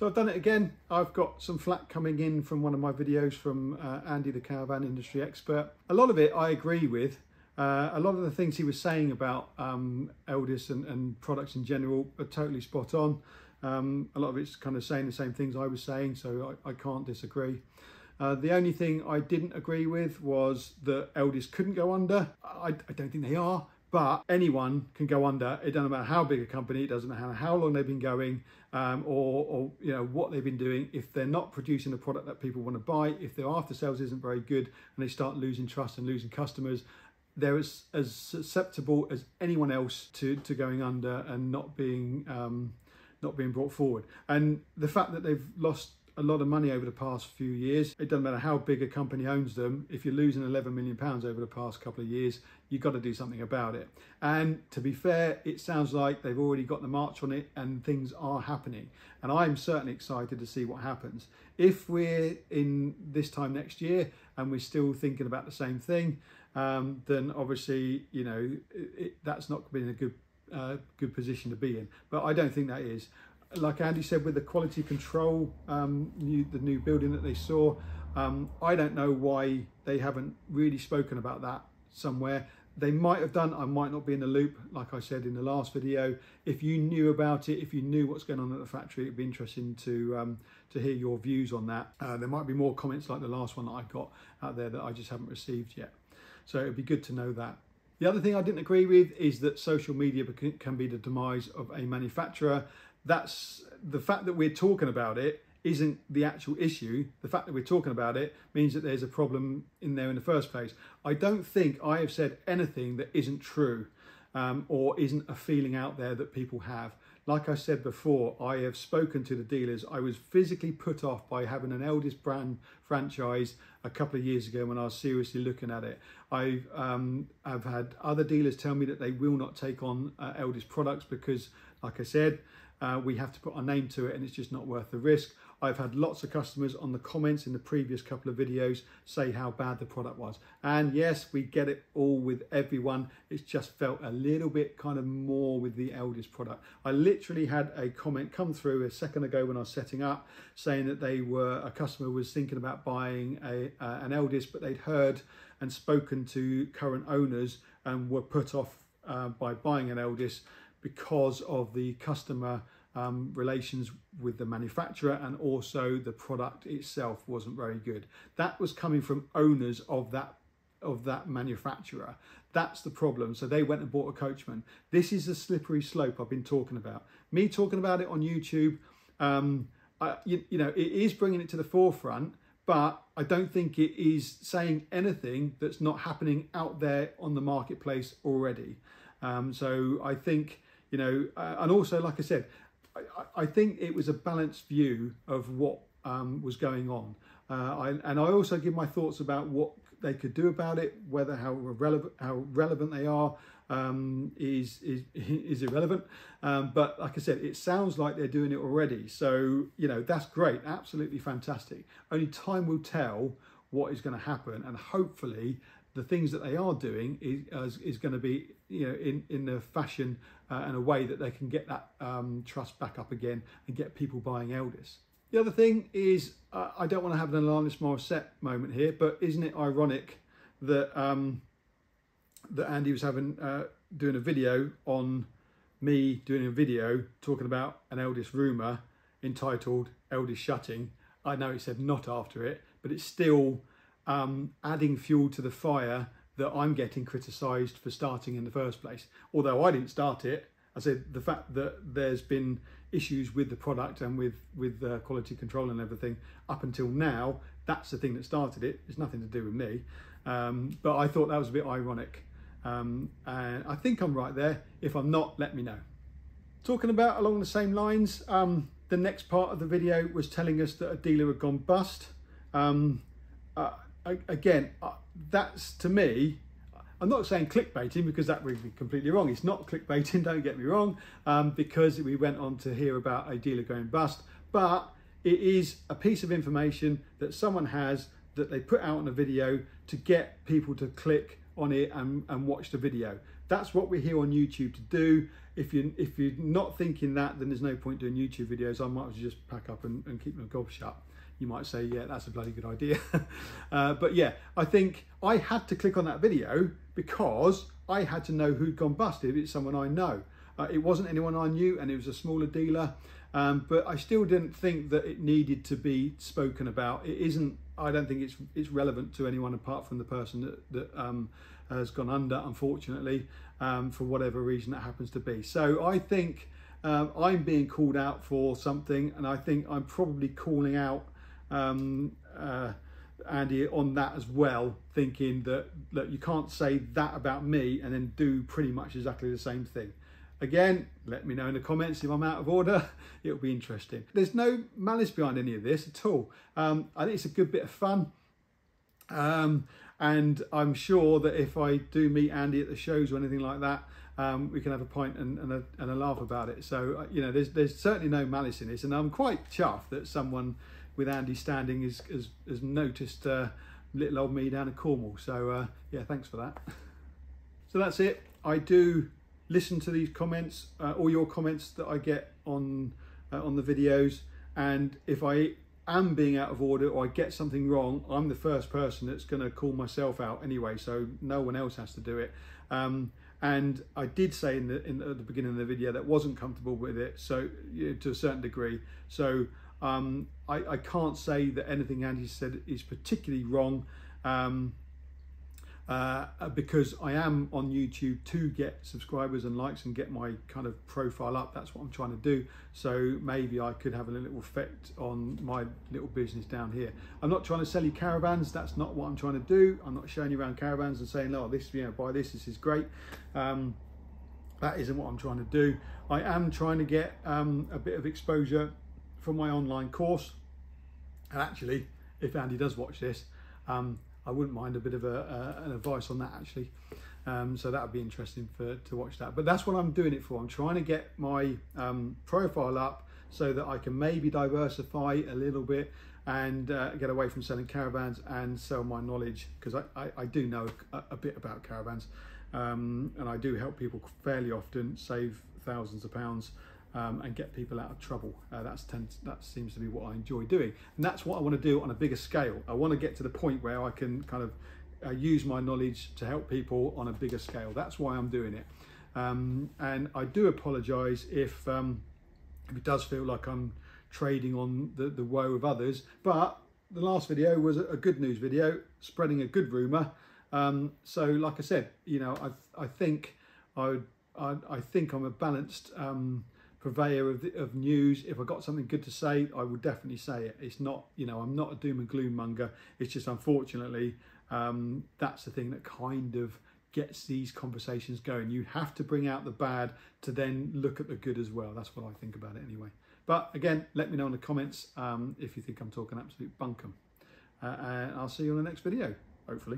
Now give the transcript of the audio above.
So I've done it again. I've got some flack coming in from one of my videos from Andy, the caravan industry expert. A lot of it I agree with. A lot of the things he was saying about Eldis and products in general are totally spot on. A lot of it's kind of saying the same things I was saying, so I can't disagree. The only thing I didn't agree with was that Eldis couldn't go under. I don't think they are, but anyone can go under. It doesn't matter how big a company, it doesn't matter how long they've been going, or you know what they've been doing. If they're not producing a product that people want to buy, if their after sales isn't very good and they start losing trust and losing customers, they're as susceptible as anyone else to going under and not being brought forward. And the fact that they've lost a lot of money over the past few years, it doesn't matter how big a company owns them, if you're losing £11 million over the past couple of years, you've got to do something about it. And to be fair, it sounds like they've already got the march on it and things are happening. And I'm certainly excited to see what happens. If we're in this time next year and we're still thinking about the same thing, then obviously, you know, that's not been a good position to be in. But I don't think that is. Like Andy said, with the quality control, the new building that they saw, I don't know why they haven't really spoken about that somewhere. They might have done, I might not be in the loop, like I said in the last video. If you knew about it, if you knew what's going on at the factory, it'd be interesting to hear your views on that. There might be more comments like the last one that I got out there that I just haven't received yet. So it'd be good to know that. The other thing I didn't agree with is that social media can be the demise of a manufacturer. That's the fact that we're talking about it isn't the actual issue. The fact that we're talking about it means that there's a problem in there in the first place. I don't think I have said anything that isn't true or isn't a feeling out there that people have. Like I said before, I have spoken to the dealers. I was physically put off by having an Eldis brand franchise a couple of years ago when I was seriously looking at it. I've had other dealers tell me that they will not take on Eldis products because, like I said, we have to put our name to it and it's just not worth the risk. I've had lots of customers on the comments in the previous couple of videos say how bad the product was. And yes, we get it all with everyone. It's just felt a little bit kind of more with the Eldis product. I literally had a comment come through a second ago when I was setting up saying that a customer was thinking about buying an Eldis, but they'd heard and spoken to current owners and were put off by buying an Eldis because of the customer relations with the manufacturer, and also the product itself wasn't very good. That was coming from owners of that manufacturer. That's the problem. So they went and bought a Coachman. This is the slippery slope I've been talking about. Me talking about it on YouTube, you know, it is bringing it to the forefront, but I don't think it is saying anything that's not happening out there on the marketplace already. So I think, you know, and also, like I said, I think it was a balanced view of what was going on. And I also give my thoughts about what they could do about it, whether how relevant they are is irrelevant. But like I said, it sounds like they're doing it already. So, you know, that's great, absolutely fantastic. Only time will tell what is going to happen, and hopefully the things that they are doing is going to be, you know, in the fashion and a way that they can get that trust back up again and get people buying Eldis. The other thing is, I don't want to have an Alanis Morissette moment here, but isn't it ironic that that Andy was doing a video on me doing a video talking about an Eldis rumour entitled Eldis shutting. I know it said not after it, but it's still adding fuel to the fire that I'm getting criticised for starting in the first place. Although I didn't start it, I said the fact that there's been issues with the product and with quality control and everything up until now, that's the thing that started it. It's nothing to do with me. But I thought that was a bit ironic. And I think I'm right there. If I'm not, let me know. Talking about along the same lines, the next part of the video was telling us that a dealer had gone bust. Again, that's, to me, I'm not saying clickbaiting because that would be completely wrong. It's not clickbaiting, don't get me wrong, because we went on to hear about a dealer going bust, but it is a piece of information that someone has that they put out on a video to get people to click on it and watch the video. That's what we're here on YouTube to do. if you're not thinking that, then there's no point doing YouTube videos. I might as well just pack up and keep my gob shut. You might say, yeah, that's a bloody good idea. But yeah, I think I had to click on that video because I had to know who'd gone bust. If it's someone I know. It wasn't anyone I knew, and it was a smaller dealer. But I still didn't think that it needed to be spoken about. It isn't. I don't think it's relevant to anyone apart from the person that has gone under, unfortunately, for whatever reason that happens to be. So I think I'm being called out for something, and I think I'm probably calling out Andy on that as well, thinking that you can't say that about me and then do pretty much exactly the same thing. Again, let me know in the comments if I'm out of order. It'll be interesting. There's no malice behind any of this at all. I think it's a good bit of fun. And I'm sure that if I do meet Andy at the shows or anything like that, we can have a pint and a laugh about it. So, you know, there's certainly no malice in this. And I'm quite chuffed that someone with Andy standing has noticed little old me down in Cornwall. So, yeah, thanks for that. So that's it. I do listen to these comments, all your comments that I get on the videos, and if I am being out of order or I get something wrong, I'm the first person that's going to call myself out anyway, so no one else has to do it. And I did say at the beginning of the video that wasn't comfortable with it, so to a certain degree. So I can't say that anything Andy said is particularly wrong. Because I am on YouTube to get subscribers and likes and get my kind of profile up. That's what I'm trying to do. So maybe I could have a little effect on my little business down here. I'm not trying to sell you caravans. That's not what I'm trying to do. I'm not showing you around caravans and saying, oh, this, you know, buy this, this is great. That isn't what I'm trying to do. I am trying to get a bit of exposure from my online course. And actually, if Andy does watch this, I wouldn't mind a bit of an advice on that, actually. So that would be interesting to watch that. But that's what I'm doing it for. I'm trying to get my profile up so that I can maybe diversify a little bit and get away from selling caravans and sell my knowledge, because I do know a bit about caravans, and I do help people fairly often save thousands of pounds and get people out of trouble. That seems to be what I enjoy doing, and that's what I want to do on a bigger scale. I want to get to the point where I can kind of use my knowledge to help people on a bigger scale. That's why I'm doing it. And I do apologise if it does feel like I'm trading on the woe of others, but the last video was a good news video, spreading a good rumour. So like I said, you know, I think I'm a balanced purveyor of news. If I got something good to say, I would definitely say it. It's not, you know, I'm not a doom and gloom monger. It's just, unfortunately, that's the thing that kind of gets these conversations going. You have to bring out the bad to then look at the good as well. That's what I think about it anyway. But again, let me know in the comments if you think I'm talking absolute bunkum. And I'll see you on the next video, hopefully.